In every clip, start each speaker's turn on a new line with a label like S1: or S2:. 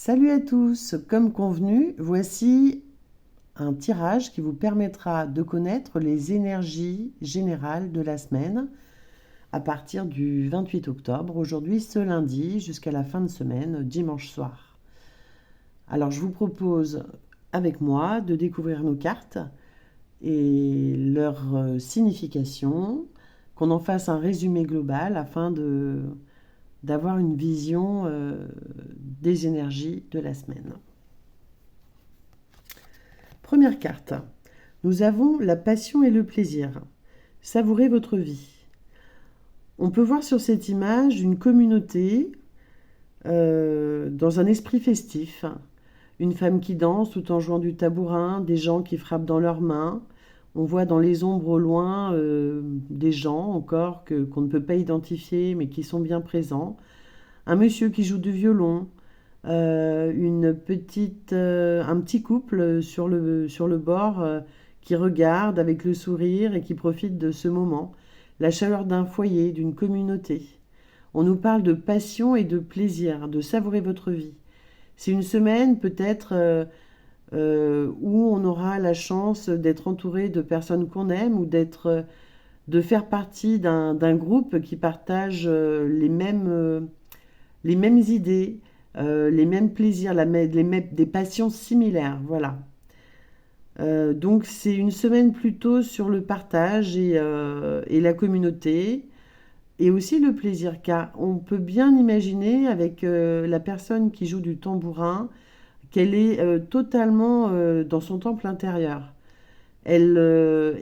S1: Salut à tous, comme convenu, voici un tirage qui vous permettra de connaître les énergies générales de la semaine à partir du 28 octobre, aujourd'hui ce lundi jusqu'à la fin de semaine, dimanche soir. Alors je vous propose avec moi de découvrir nos cartes et leur signification, qu'on en fasse un résumé global afin d'avoir une vision des énergies de la semaine. Première carte. Nous avons la passion et le plaisir. Savourez votre vie. On peut voir sur cette image une communauté dans un esprit festif. Une femme qui danse tout en jouant du tabourin, des gens qui frappent dans leurs mains. On voit dans les ombres au loin des gens encore qu'on ne peut pas identifier mais qui sont bien présents. Un monsieur qui joue du violon, un petit couple sur le bord qui regarde avec le sourire et qui profite de ce moment. La chaleur d'un foyer, d'une communauté. On nous parle de passion et de plaisir, de savourer votre vie. C'est une semaine peut-être où on aura la chance d'être entouré de personnes qu'on aime ou de faire partie d'un groupe qui partage les mêmes idées, les mêmes plaisirs, des passions similaires. Voilà. Donc c'est une semaine plutôt sur le partage et la communauté et aussi le plaisir, car on peut bien imaginer avec la personne qui joue du tambourin qu'elle est totalement dans son temple intérieur. Elle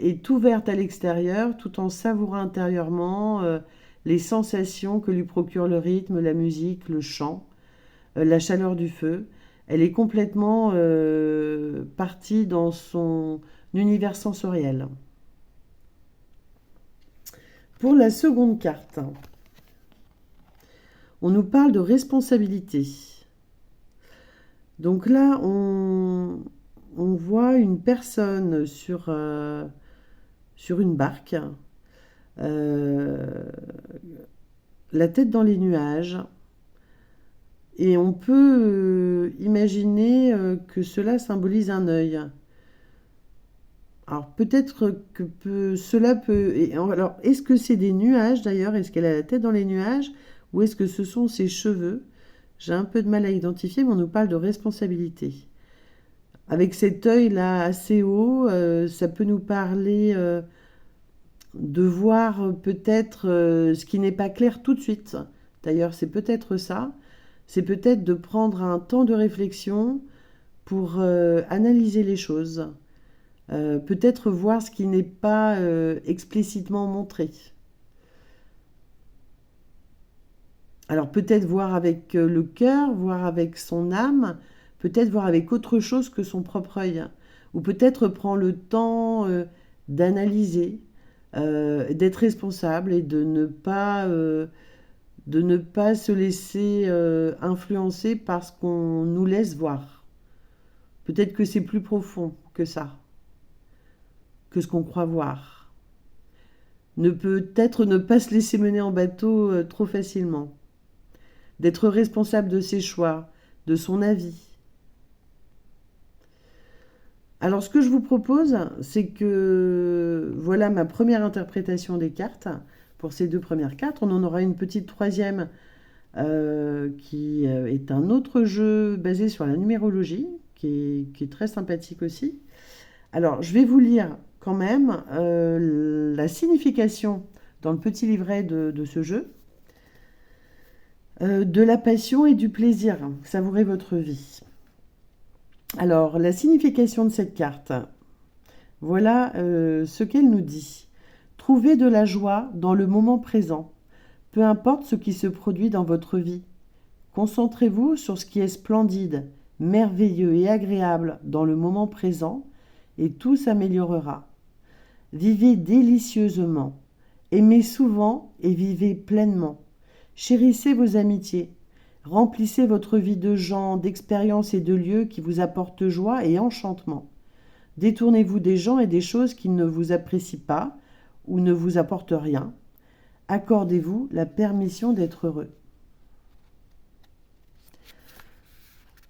S1: est ouverte à l'extérieur tout en savourant intérieurement les sensations que lui procure le rythme, la musique, le chant, la chaleur du feu. Elle est complètement partie dans son univers sensoriel. Pour la seconde carte, on nous parle de responsabilité. Donc là, on voit une personne sur une barque, la tête dans les nuages, et on peut imaginer que cela symbolise un œil. Alors peut-être que cela peut... Alors est-ce que c'est des nuages d'ailleurs? Est-ce qu'elle a la tête dans les nuages? Ou est-ce que ce sont ses cheveux? J'ai un peu de mal à identifier, mais on nous parle de responsabilité. Avec cet œil-là assez haut, ça peut nous parler de voir peut-être ce qui n'est pas clair tout de suite. D'ailleurs, c'est peut-être ça. C'est peut-être de prendre un temps de réflexion pour analyser les choses. Peut-être voir ce qui n'est pas explicitement montré. Alors peut-être voir avec le cœur, voir avec son âme, peut-être voir avec autre chose que son propre œil. Ou peut-être prendre le temps d'analyser, d'être responsable et de ne pas se laisser influencer par ce qu'on nous laisse voir. Peut-être que c'est plus profond que ça, que ce qu'on croit voir. Peut-être ne pas se laisser mener en bateau trop facilement. D'être responsable de ses choix, de son avis. Alors ce que je vous propose, c'est que voilà ma première interprétation des cartes pour ces deux premières cartes. On en aura une petite troisième qui est un autre jeu basé sur la numérologie, qui est très sympathique aussi. Alors je vais vous lire quand même la signification dans le petit livret de ce jeu. De la passion et du plaisir. Savourez votre vie. Alors, la signification de cette carte. Voilà ce qu'elle nous dit. Trouvez de la joie dans le moment présent, peu importe ce qui se produit dans votre vie. Concentrez-vous sur ce qui est splendide, merveilleux et agréable dans le moment présent et tout s'améliorera. Vivez délicieusement, aimez souvent et vivez pleinement. Chérissez vos amitiés, remplissez votre vie de gens, d'expériences et de lieux qui vous apportent joie et enchantement. Détournez-vous des gens et des choses qui ne vous apprécient pas ou ne vous apportent rien. Accordez-vous la permission d'être heureux.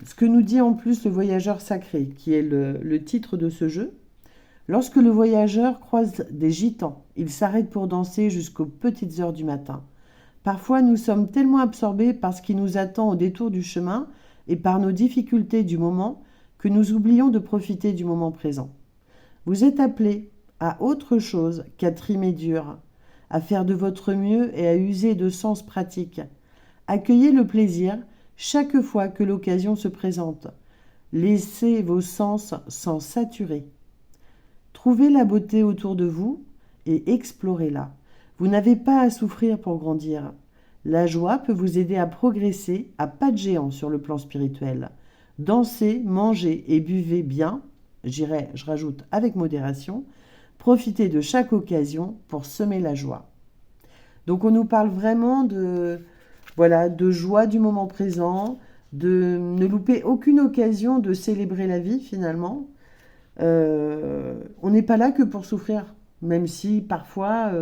S1: Ce que nous dit en plus le voyageur sacré, qui est le titre de ce jeu. Lorsque le voyageur croise des gitans, il s'arrête pour danser jusqu'aux petites heures du matin. Parfois, nous sommes tellement absorbés par ce qui nous attend au détour du chemin et par nos difficultés du moment que nous oublions de profiter du moment présent. Vous êtes appelés à autre chose qu'à trimer dur, à faire de votre mieux et à user de sens pratiques. Accueillez le plaisir chaque fois que l'occasion se présente. Laissez vos sens s'en saturer. Trouvez la beauté autour de vous et explorez-la. Vous n'avez pas à souffrir pour grandir. La joie peut vous aider à progresser à pas de géant sur le plan spirituel. Dansez, mangez et buvez bien, je rajoute avec modération, profitez de chaque occasion pour semer la joie. Donc on nous parle vraiment de joie du moment présent, de ne louper aucune occasion de célébrer la vie finalement. On n'est pas là que pour souffrir, même si parfois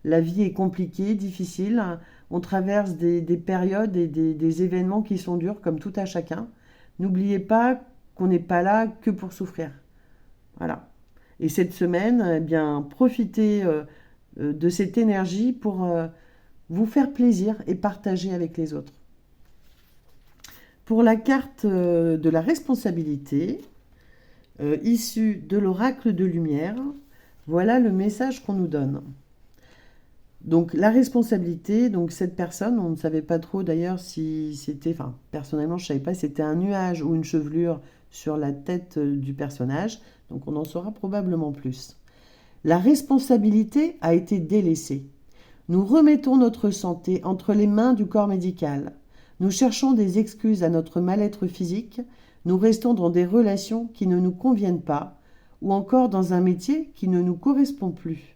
S1: la vie est compliquée, difficile. On traverse des périodes et des événements qui sont durs, comme tout à chacun. N'oubliez pas qu'on n'est pas là que pour souffrir. Voilà. Et cette semaine, eh bien, profitez de cette énergie pour vous faire plaisir et partager avec les autres. Pour la carte de la responsabilité, issue de l'oracle de lumière, voilà le message qu'on nous donne. Donc la responsabilité, donc cette personne, on ne savait pas trop d'ailleurs si c'était, enfin personnellement je ne savais pas si c'était un nuage ou une chevelure sur la tête du personnage, donc on en saura probablement plus. La responsabilité a été délaissée. Nous remettons notre santé entre les mains du corps médical. Nous cherchons des excuses à notre mal-être physique, nous restons dans des relations qui ne nous conviennent pas, ou encore dans un métier qui ne nous correspond plus.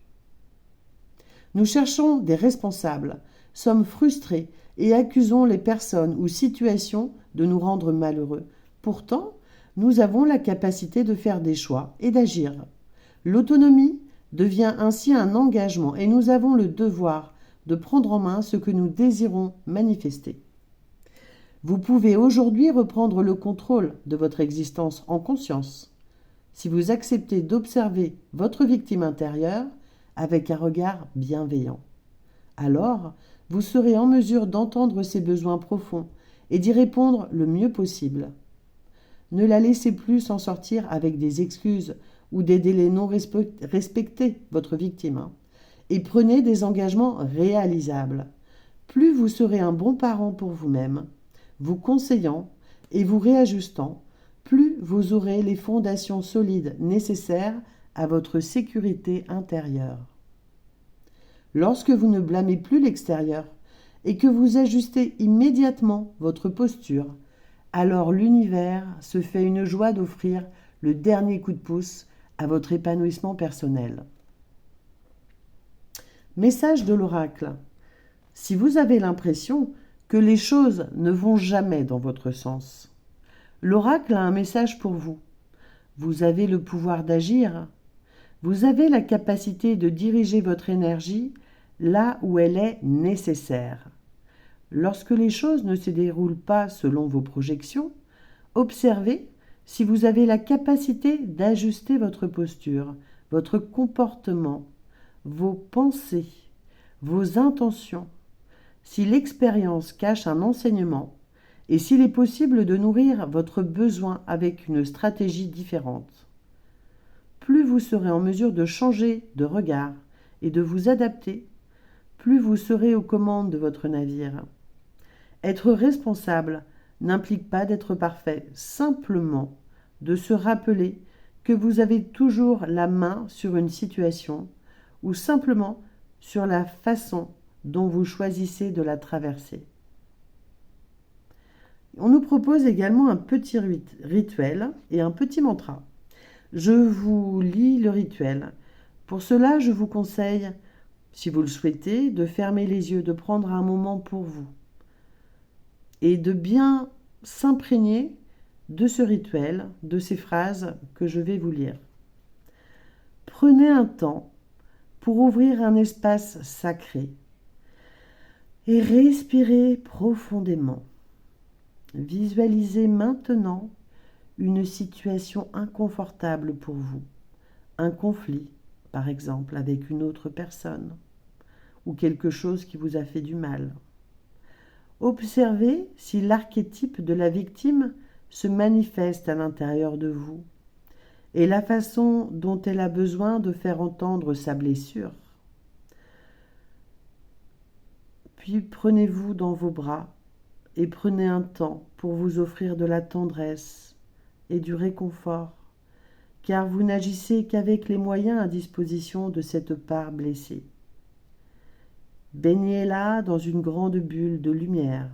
S1: Nous cherchons des responsables, sommes frustrés et accusons les personnes ou situations de nous rendre malheureux. Pourtant, nous avons la capacité de faire des choix et d'agir. L'autonomie devient ainsi un engagement et nous avons le devoir de prendre en main ce que nous désirons manifester. Vous pouvez aujourd'hui reprendre le contrôle de votre existence en conscience. Si vous acceptez d'observer votre victime intérieure avec un regard bienveillant, alors vous serez en mesure d'entendre ses besoins profonds et d'y répondre le mieux possible. Ne la laissez plus s'en sortir avec des excuses ou des délais non respectés, votre victime, et prenez des engagements réalisables. Plus vous serez un bon parent pour vous-même, vous conseillant et vous réajustant, plus vous aurez les fondations solides nécessaires à votre sécurité intérieure. Lorsque vous ne blâmez plus l'extérieur et que vous ajustez immédiatement votre posture, alors l'univers se fait une joie d'offrir le dernier coup de pouce à votre épanouissement personnel. Message de l'oracle. Si vous avez l'impression que les choses ne vont jamais dans votre sens, l'oracle a un message pour vous. Vous avez le pouvoir d'agir. Vous avez la capacité de diriger votre énergie là où elle est nécessaire. Lorsque les choses ne se déroulent pas selon vos projections, observez si vous avez la capacité d'ajuster votre posture, votre comportement, vos pensées, vos intentions, si l'expérience cache un enseignement et s'il est possible de nourrir votre besoin avec une stratégie différente. Plus vous serez en mesure de changer de regard et de vous adapter, plus vous serez aux commandes de votre navire. Être responsable n'implique pas d'être parfait, simplement de se rappeler que vous avez toujours la main sur une situation ou simplement sur la façon dont vous choisissez de la traverser. On nous propose également un petit rituel et un petit mantra. Je vous lis le rituel. Pour cela, je vous conseille, si vous le souhaitez, de fermer les yeux, de prendre un moment pour vous et de bien s'imprégner de ce rituel, de ces phrases que je vais vous lire. Prenez un temps pour ouvrir un espace sacré et respirez profondément. Visualisez maintenant une situation inconfortable pour vous, un conflit, par exemple, avec une autre personne, ou quelque chose qui vous a fait du mal. Observez si l'archétype de la victime se manifeste à l'intérieur de vous et la façon dont elle a besoin de faire entendre sa blessure. Puis prenez-vous dans vos bras et prenez un temps pour vous offrir de la tendresse et du réconfort, car vous n'agissez qu'avec les moyens à disposition de cette part blessée. Baignez-la dans une grande bulle de lumière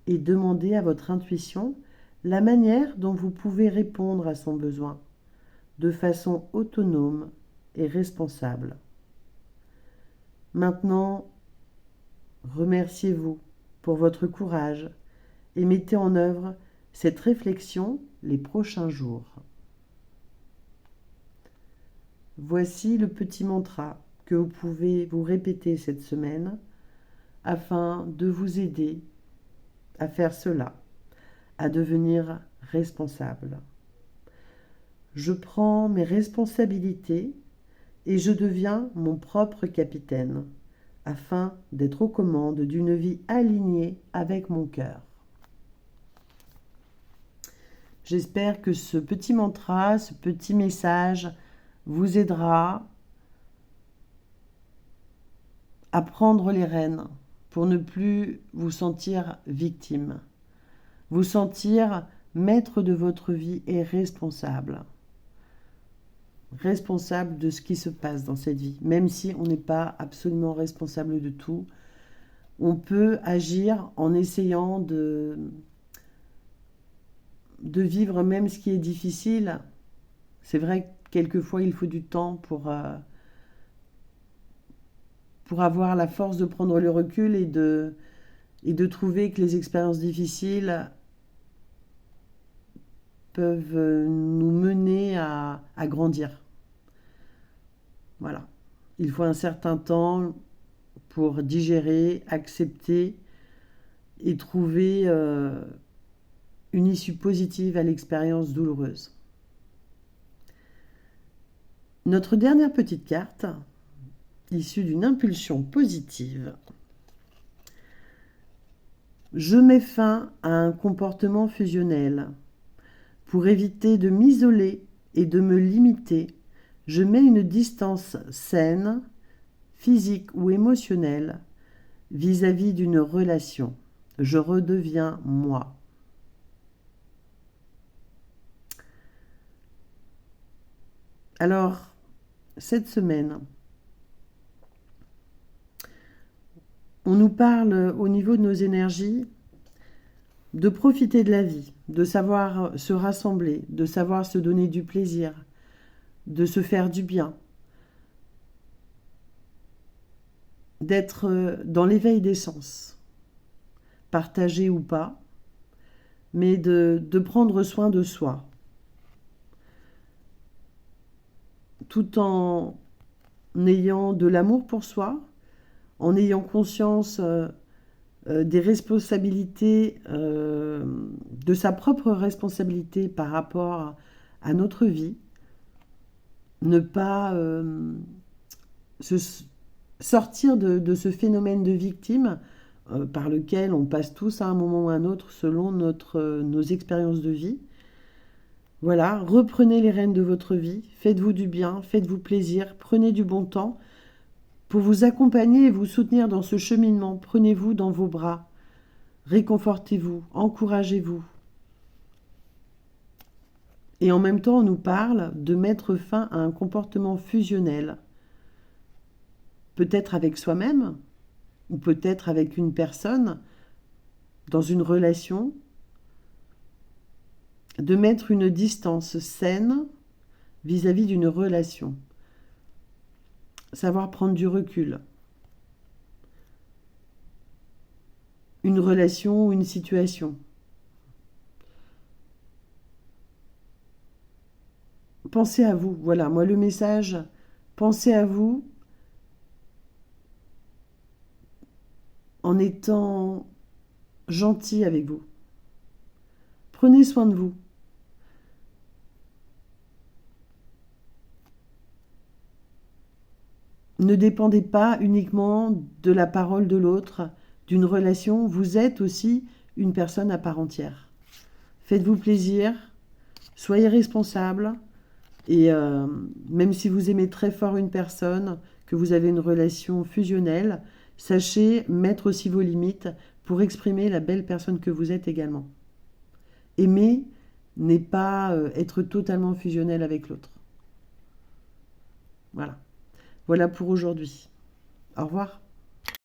S1: et demandez à votre intuition la manière dont vous pouvez répondre à son besoin, de façon autonome et responsable. Maintenant, remerciez-vous pour votre courage et mettez en œuvre cette réflexion les prochains jours. Voici le petit mantra que vous pouvez vous répéter cette semaine afin de vous aider à faire cela, à devenir responsable. Je prends mes responsabilités et je deviens mon propre capitaine afin d'être aux commandes d'une vie alignée avec mon cœur. J'espère que ce petit mantra, ce petit message vous aidera à prendre les rênes pour ne plus vous sentir victime, vous sentir maître de votre vie et responsable de ce qui se passe dans cette vie. Même si on n'est pas absolument responsable de tout, on peut agir en essayant de vivre même ce qui est difficile. C'est vrai que quelquefois il faut du temps pour avoir la force de prendre le recul et de trouver que les expériences difficiles peuvent nous mener à grandir. Voilà. Il faut un certain temps pour digérer, accepter et trouver une issue positive à l'expérience douloureuse. Notre dernière petite carte, issue d'une impulsion positive. Je mets fin à un comportement fusionnel. Pour éviter de m'isoler et de me limiter, je mets une distance saine, physique ou émotionnelle, vis-à-vis d'une relation. Je redeviens moi. Alors, cette semaine, on nous parle au niveau de nos énergies de profiter de la vie, de savoir se rassembler, de savoir se donner du plaisir, de se faire du bien, d'être dans l'éveil des sens, partagé ou pas, mais de prendre soin de soi, tout en ayant de l'amour pour soi, en ayant conscience des responsabilités, de sa propre responsabilité par rapport à notre vie, ne pas sortir de ce phénomène de victime par lequel on passe tous à un moment ou à un autre selon nos expériences de vie. Voilà, reprenez les rênes de votre vie, faites-vous du bien, faites-vous plaisir, prenez du bon temps pour vous accompagner et vous soutenir dans ce cheminement. Prenez-vous dans vos bras, réconfortez-vous, encouragez-vous. Et en même temps, on nous parle de mettre fin à un comportement fusionnel, peut-être avec soi-même, ou peut-être avec une personne, dans une relation, de mettre une distance saine vis-à-vis d'une relation. Savoir prendre du recul. Une relation ou une situation. Pensez à vous. Voilà, moi le message, pensez à vous en étant gentil avec vous. Prenez soin de vous. Ne dépendez pas uniquement de la parole de l'autre, d'une relation. Vous êtes aussi une personne à part entière. Faites-vous plaisir, soyez responsable. Et même si vous aimez très fort une personne, que vous avez une relation fusionnelle, sachez mettre aussi vos limites pour exprimer la belle personne que vous êtes également. Aimer n'est pas être totalement fusionnel avec l'autre. Voilà. Voilà pour aujourd'hui. Au revoir.